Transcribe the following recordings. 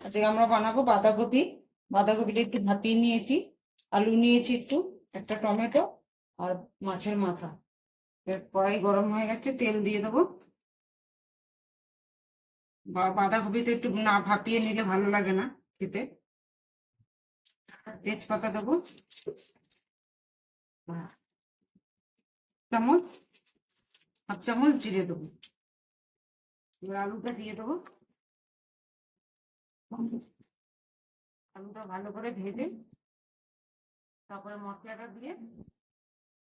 আজকে আমরা বানাবো বাঁধাকপি। বাঁধাকপিটা একটু ভাপিয়ে নিয়েছি, আলু নিয়েছি একটু, একটা টমেটো আর মাছের মাথা। কড়াই গরম হয়ে গেছে, তেল দিয়ে দেবো। বাঁধাকপিতে একটু না ভাপিয়ে নিলে ভালো লাগে না খেতে। তেজপাতা দেবো চামচ, হাফ চামচ জিরে দেবো। এবার আলুটা দিয়ে দেবো। আলুটা ভালো করে ভেজে তারপরে মশলাটা দিয়ে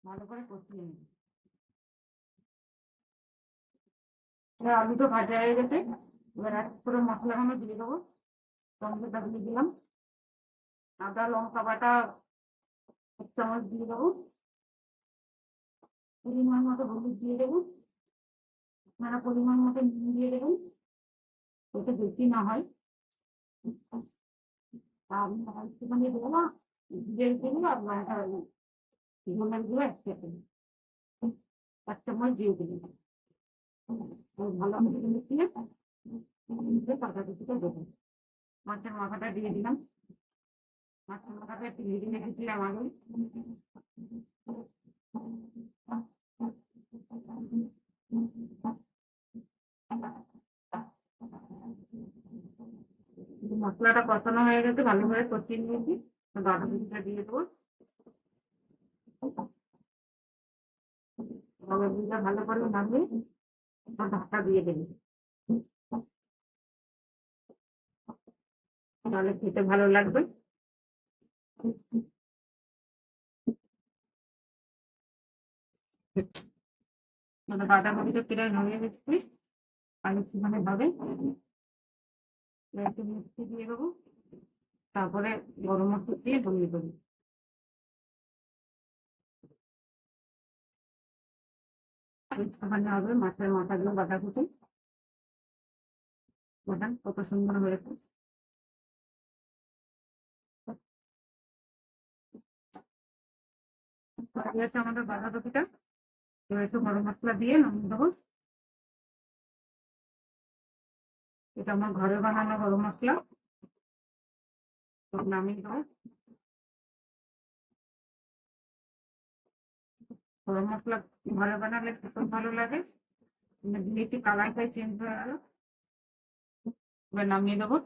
ভালো করে কষিয়ে নেব। আলুটা ভাজা হয়ে গেছে, এবার এক করে মশলাগুলো দিয়ে দেবো। টমেটোটা দিয়ে দিলাম, আদা লঙ্কা বাটা এক চামচ দিয়ে দেবো, পরিমাণ মতো হলুদ দিয়ে দেবো, আপনারা পরিমাণ মতো নুন দিয়ে দেবেন, যাতে বেশি না হয়। আমি একটুখানি দেবো না, জিরের গুঁড়ো আর ধনের গুঁড়ো একসাথে এক চামচ দিয়ে দেবেন। ভালো করে মিশিয়ে পাতাটা দেবো। মাছের মাথাটা দিয়ে দিলাম। মাছের মাথাটা একটু ভেজে রেখেছিলাম আগে। মশলাটা কষানো হয়ে গেছে, ভালো করে কষিয়ে নিয়েছি। বাঁধাকপিটা দিয়ে দেবো। বাঁধাকপিটা ভালো করে নামিয়ে ঢাকা দিয়ে দেবো, তাহলে খেতে ভালো লাগবে। মানে বাঁধাকপিটা প্রায় নামিয়ে দিচ্ছি, আর একটুখানি ভাবে একটু মিষ্টি দিয়ে দেবো, তারপরে গরম মশলা দিয়ে ধনিয়ে দেবো। একটুখানি হবে মাছের মাথাগুলো বাঁধাকপি বাদাম কত সুন্দর হয়েছে। আমাদের বাঁধাকপিটা এবার একটু গরম মশলা দিয়ে নামিয়ে দেবো। এটা আমার ঘরে বানানো গরম মশলা, নামিয়ে দেবো। গরম মশলা ঘরে বানালে খেতে ভালো লাগে, দিয়েছি, কালারটাই চেঞ্জ হয়ে গেল। এবার নামিয়ে দেবো।